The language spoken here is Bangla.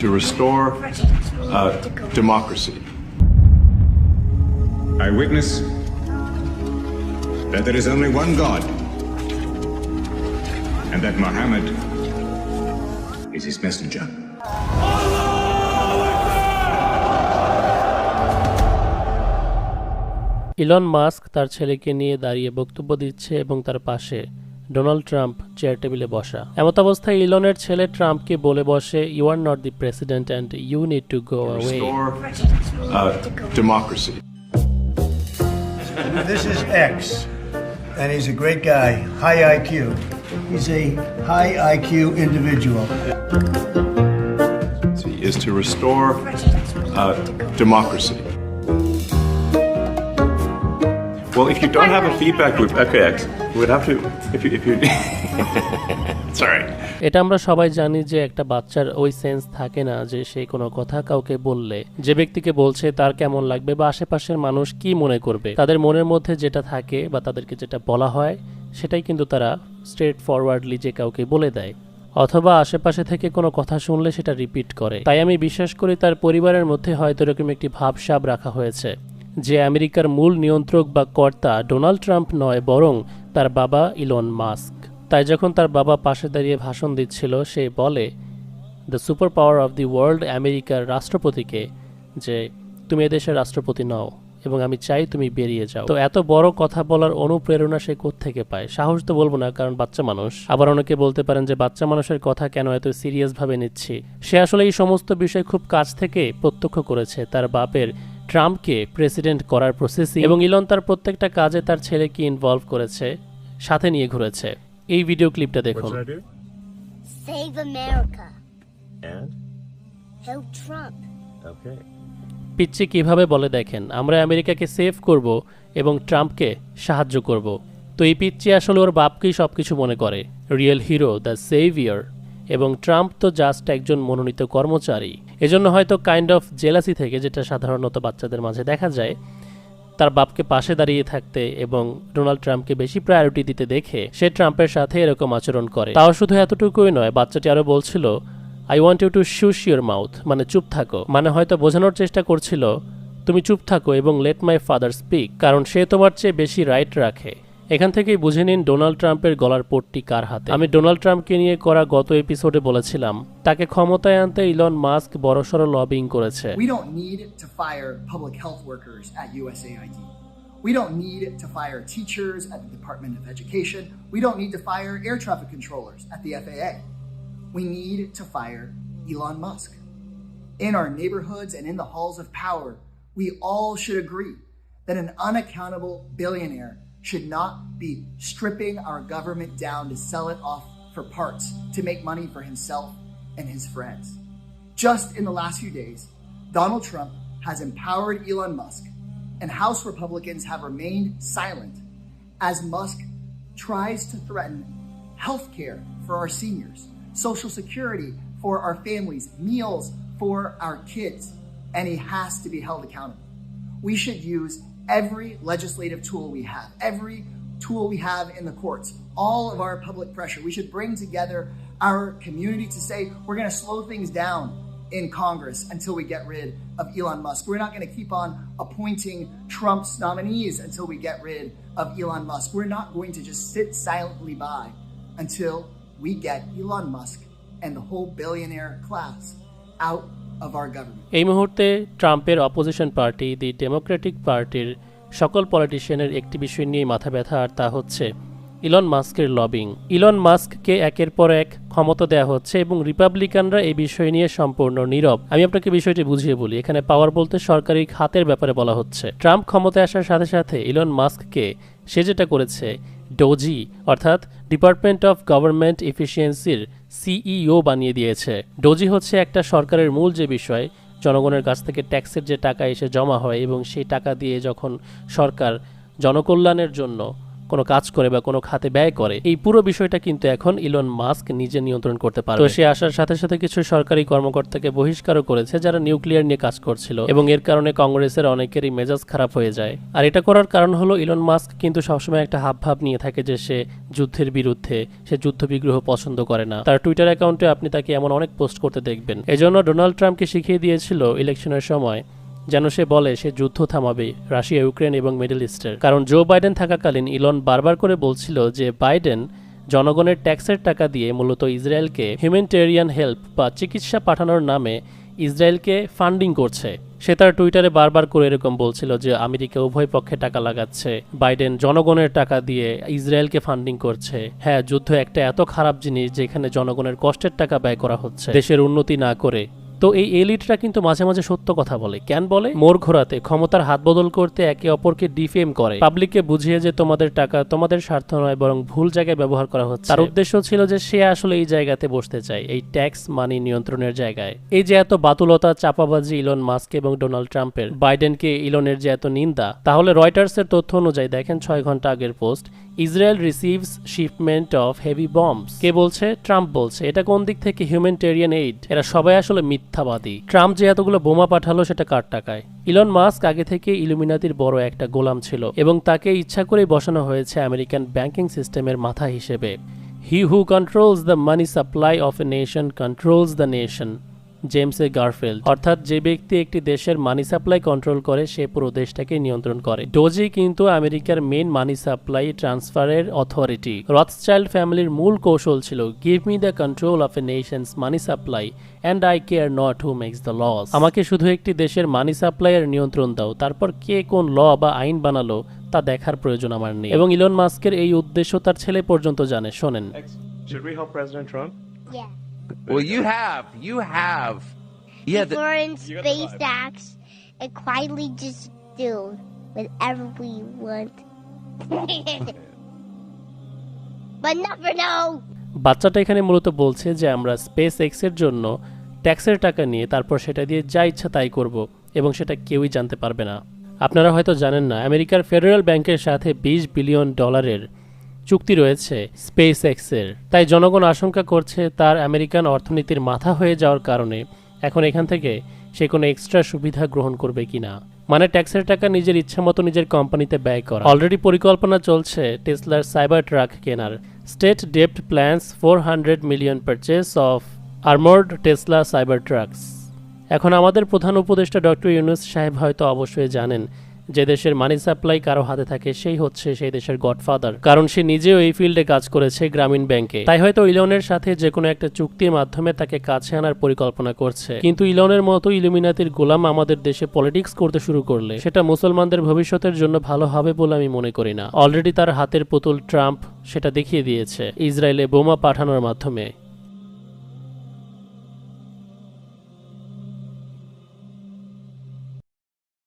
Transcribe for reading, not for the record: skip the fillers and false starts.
to restore democracy. I witness that there is only one God, and that Muhammad is his messenger. Elon Musk তার ছেলেকে নিয়ে দাঁড়িয়ে বক্তব্য দিচ্ছে এবং তার পাশে ডোনাল্ড ট্রাম্প চেয়ার টেবিলে বসা। এমত অবস্থায় ইলনের ছেলে ট্রাম্পকে বলে বসে, you are not the president and you need to go away. Democracy. This is X, and he's a great guy, high IQ. He's a high IQ individual. Is to restore democracy. Well, if you don't have a feedback loop, FAX, we would have to, if you sorry. এটা আমরা সবাই জানি যে একটা বাচ্চার ওই সেন্স থাকে না যে সে কোনো কথা কাউকে বললে যে ব্যক্তিকে বলছে তার কেমন লাগবে বা আশেপাশের মানুষ কি মনে করবে। তাদের মনের মধ্যে যেটা থাকে বা তাদেরকে যেটা বলা হয় সেটাই কিন্তু তারা স্ট্রেট ফরওয়ার্ডলি যে কাউকে বলে দেয়, অথবা আশেপাশে থেকে কোনো কথা শুনলে সেটা রিপিট করে। তাই আমি বিশ্বাস করি তার পরিবারের মধ্যে হয়তো এরকম একটি ভাবসাব রাখা হয়েছে যে আমেরিকার মূল নিয়ন্ত্রক বা কর্তা ডোনাল্ড ট্রাম্প নয়, বরং তার বাবা ইলন মাস্ক। তাই যখন তার বাবা পাশে দাঁড়িয়ে ভাষণ দিচ্ছিল, সে বলে the super power of the world আমেরিকার রাষ্ট্রপতিকে যে তুমি এদেশের রাষ্ট্রপতি নও এবং আমি চাই তুমি বেরিয়ে যাও। তো এত বড় কথা বলার অনুপ্রেরণা সে কোত্থেকে পায়? সাহস তো বলবো না, কারণ বাচ্চা মানুষ। আবার অনেকে বলতে পারেন যে বাচ্চা মানুষের কথা কেন এত সিরিয়াস ভাবে নিচ্ছি। সে আসলে এই সমস্ত বিষয় খুব কাছ থেকে প্রত্যক্ষ করেছে, তার বাপের ট্রাম্পকে প্রেসিডেন্ট করার প্রসেসিং, এবং ইলন তার প্রত্যেকটা কাজে তার ছেলেকে ইনভলভ করেছে, সাথে নিয়ে ঘুরেছে। এই ভিডিও ক্লিপটা দেখুন। Save America. And? Help Trump. Okay. পিচ্চি কিভাবে বলে দেখেন, আমরা আমেরিকাকে সেভ করব এবং ট্রাম্পকে সাহায্য করব। তো এই পিচ্চি আসলে ওর বাপকেই সবকিছু মনে করে, রিয়েল হিরো, দ্য সেভিয়ার, এবং ট্রাম্প তো জাস্ট একজন মনোনীত কর্মচারী। এজন্য হয়তো কাইন্ড অফ জেলাসি থেকে, যেটা সাধারণত বাচ্চাদের মাঝে দেখা যায়, তার বাপকে পাশে দাঁড়িয়ে থাকতে এবং ডোনাল্ড ট্রাম্পকে বেশি প্রায়োরিটি দিতে দেখে সে ট্রাম্পের সাথে এরকম আচরণ করে। তাও শুধু এতটুকুই নয়, বাচ্চাটি আরো বলছিল I want you to shush your mouth, মানে চুপ থাকো। মানে হয়তো বোঝানোর চেষ্টা করছিল তুমি চুপ থাকো এবং লেট মাই ফাদার স্পিক, কারণ সে তোমার চেয়ে বেশি রাইট রাখে। এখান থেকেই বুঝে নিন ডোনাল্ড ট্রাম্পের গলার পট্টি কার হাতে। আমি ডোনাল্ড ট্রাম্পকে নিয়ে করা গত এপিসোডে বলেছিলাম তাকে ক্ষমতায় আনতে ইলন মাস্ক বড়সড় লবিং করেছে। We don't need to fire public health workers at USAID. We don't need to fire teachers at the Department of Education. We don't need to fire air traffic controllers at the FAA. We need to fire Elon Musk. In our neighborhoods and in the halls of power, we all should agree that an unaccountable billionaire should not be stripping our government down to sell it off for parts to make money for himself and his friends. Just in the last few days, Donald Trump has empowered Elon Musk, and House Republicans have remained silent as Musk tries to threaten health care for our seniors, Social Security for our families, meals for our kids, and he has to be held accountable. We should use every legislative tool we have, every tool we have in the courts, all of our public pressure. We should bring together our community to say we're going to slow things down in Congress until we get rid of Elon Musk. We're not going to keep on appointing Trump's nominees until we get rid of Elon Musk. We're not going to just sit silently by until we get Elon Musk and the whole billionaire class out of our government. এই মুহূর্তে ট্রাম্পের অপোজিশন পার্টি দি ডেমোক্রেটিক পার্টির সকল পলিটিশিয়ানের একটি বিষয় নিয়ে মাথা ব্যথা, আর তা হচ্ছে ইলন মাস্কের লবিং। ইলন মাস্ককে একের পর এক ক্ষমতা দেওয়া হচ্ছে এবং রিপাবলিকানরা এই বিষয় নিয়ে সম্পূর্ণ নীরব। আমি আপনাকে বিষয়টি বুঝিয়ে বলি। এখানে পাওয়ার বলতে সরকারি খাতের ব্যাপারে বলা হচ্ছে। ট্রাম্প ক্ষমতায় আসার সাথে সাথে ইলন মাস্ককে সে যেটা করেছে, ডোজি অর্থাৎ ডিপার্টমেন্ট অফ গভর্নমেন্ট এফিসিয়েন্সির সিইও বানিয়ে দিয়েছে। ডোজি হচ্ছে একটা সরকারের মূল যে বিষয়, জনগণের কাছ থেকে ট্যাক্সের যে টাকা এসে জমা হয় এবং সেই টাকা দিয়ে যখন সরকার জনকল্যাণের জন্য কোনো কাজ করে বা কোনো খাতে ব্যয় করে, এই পুরো বিষয়টা কিন্তু এখন ইলন মাস্ক নিজে নিয়ন্ত্রণ করতে পারে। তো সে আসার সাথে সাথে কিছু সরকারি কর্মকর্তাকে বহিষ্কারও করেছে যারা নিউক্লিয়ার নিয়ে কাজ করছিল, এবং এর কারণে কংগ্রেসের অনেকেরই মেজাজ খারাপ হয়ে যায়। আর এটা করার কারণ হলো ইলন মাস্ক কিন্তু সবসময় একটা হাবভাব নিয়ে থাকে যে সে যুদ্ধের বিরুদ্ধে, সে যুদ্ধবিগ্রহ পছন্দ করে না। তার টুইটার অ্যাকাউন্টে আপনি তাকে এমন অনেক পোস্ট করতে দেখবেন। এজন্য ডোনাল্ড ট্রাম্পকে শিখিয়ে দিয়েছিল ইলেকশনের সময় যেন সে বলে সে যুদ্ধ থামাবে রাশিয়া, ইউক্রেন এবং মিডল ইস্টের। কারণ জো বাইডেন থাকাকালীন ইলন বারবার করে বলছিল যে বাইডেন জনগণের ট্যাক্সের টাকা দিয়ে মূলত ইসরায়েলকে হিউম্যানিটেরিয়ান হেল্প বা চিকিৎসা পাঠানোর নামে ইসরায়েলকে ফান্ডিং করছে। সে তার টুইটারে বারবার করে এরকম বলছিল যে আমেরিকা উভয় পক্ষে টাকা লাগাচ্ছে, বাইডেন জনগণের টাকা দিয়ে ইসরায়েলকে ফান্ডিং করছে। হ্যাঁ, যুদ্ধ একটা এত খারাপ জিনিস যেখানে জনগণের কষ্টের টাকা ব্যয় করা হচ্ছে দেশের উন্নতি না করে। তো এই এলিটরা কিন্তু মাঝে মাঝে সত্য কথা বলে। কেন বলে? মোড় ঘোরাতে, ক্ষমতার হাত বদল করতে একে অপরকে ডিফেম করে, পাবলিককে বুঝিয়ে যে তোমাদের টাকা তোমাদের স্বার্থ নয় বরং ভুল জায়গায় ব্যবহার করা হচ্ছে। তার উদ্দেশ্য ছিল যে সে আসলে এই জায়গাতে বসতে চায়, এই ট্যাক্স মানি নিয়ন্ত্রণের জায়গায়। এই যে এত বাতুলতা, চাপাবাজি ইলন মাস্ক এবং ডোনাল্ড ট্রাম্পের, বাইডেনকে ইলনের যে এত নিন্দা, তাহলে রয়টার্সের তথ্য অনুযায়ী দেখেন 6 ঘন্টা আগের post, Israel receives shipment of heavy bombs. কে বলছে? ট্রাম্প বলছে। এটা কোন দিক থেকে হিউম্যানিটেরিয়ান এইড? এরা সবাই আসলে মিথ্যাবাদী। ট্রাম্প যে এতগুলো বোমা পাঠালো সেটা কার টাকায়? ইলন মাস্ক আগে থেকে ইলুমিনাতির বড় একটা গোলাম ছিল এবং তাকে ইচ্ছা করেই বসানো হয়েছে আমেরিকান ব্যাংকিং সিস্টেমের মাথা হিসেবে। He who controls the money supply of a nation controls the nation, James A Garfield. অর্থাৎ যে ব্যক্তি একটি দেশের মানি সাপ্লাই কন্ট্রোল করে সে পুরো দেশটাকে নিয়ন্ত্রণ করে। ডোজি কিন্তু আমেরিকার মেইন মানি সাপ্লাই ট্রান্সফারের অথরিটি। রথসচাইল্ড ফ্যামিলির মূল কৌশল ছিল give me the control of a nations money supply and I care not who makes the laws. আমাকে শুধু একটি দেশের মানি সাপ্লাইয়ের নিয়ন্ত্রণ দাও, তারপর কে কোন ল বা আইন বানালো তা দেখার প্রয়োজন আমার নেই। এবং ইলন মাস্কের এই উদ্দেশ্য তার ছেলে পর্যন্ত জানে। শোনেন। Should we help President Trump? Yeah. Well, you have. Yeah, Foreign space acts and quietly just do whatever we want. But never know. বাচ্চাটা এখানে মূলত বলছে যে আমরা স্পেস এক্সের জন্য ট্যাক্সের টাকা নিয়ে তারপর সেটা দিয়ে যা ইচ্ছা তাই করব এবং সেটা কেউই জানতে পারবে না। আপনারা হয়তো জানেন না, আমেরিকার ফেডারেল ব্যাংকের সাথে $20 বিলিয়ন চুক্তি রয়েছে স্পেস এক্সের। তাই জনগণ আশঙ্কা করছে তার আমেরিকান অর্থনীতির মাথা হয়ে যাওয়ার কারণে এখন এখান থেকে সে কোনো এক্সট্রা সুবিধা গ্রহণ করবে কিনা, মানে ট্যাক্সের টাকা নিজের ইচ্ছা মতো নিজের কোম্পানিতে ব্যয় করা। অলরেডি পরিকল্পনা চলছে টেসলার সাইবার ট্রাক কেনার। State dept plans $400 million purchase of armoured Tesla Cybertrucks. এখন আমাদের প্রধান উপদেষ্টা ডক্টর ইউনূস সাহেব হয়তো অবশ্যই জানেন যে দেশের মানি সাপ্লাই কারো হাতে থাকে সেই হচ্ছে সেই দেশের গডফাদার, কারণ সে নিজেও এই ফিল্ডে কাজ করেছে গ্রামীণ ব্যাংকে। তাই হয়তো ইলনের সাথে যে কোনো একটা চুক্তির মাধ্যমে তাকে কাছে আনার পরিকল্পনা করছে। কিন্তু ইলনের মতো ইলুমিনাতির গোলাম আমাদের দেশে পলিটিক্স করতে শুরু করলে সেটা মুসলমানদের ভবিষ্যতের জন্য ভালো হবে বলে আমি মনে করি না। অলরেডি তার হাতের পুতুল ট্রাম্প সেটা দেখিয়ে দিয়েছে ইসরায়েলে বোমা পাঠানোর মাধ্যমে।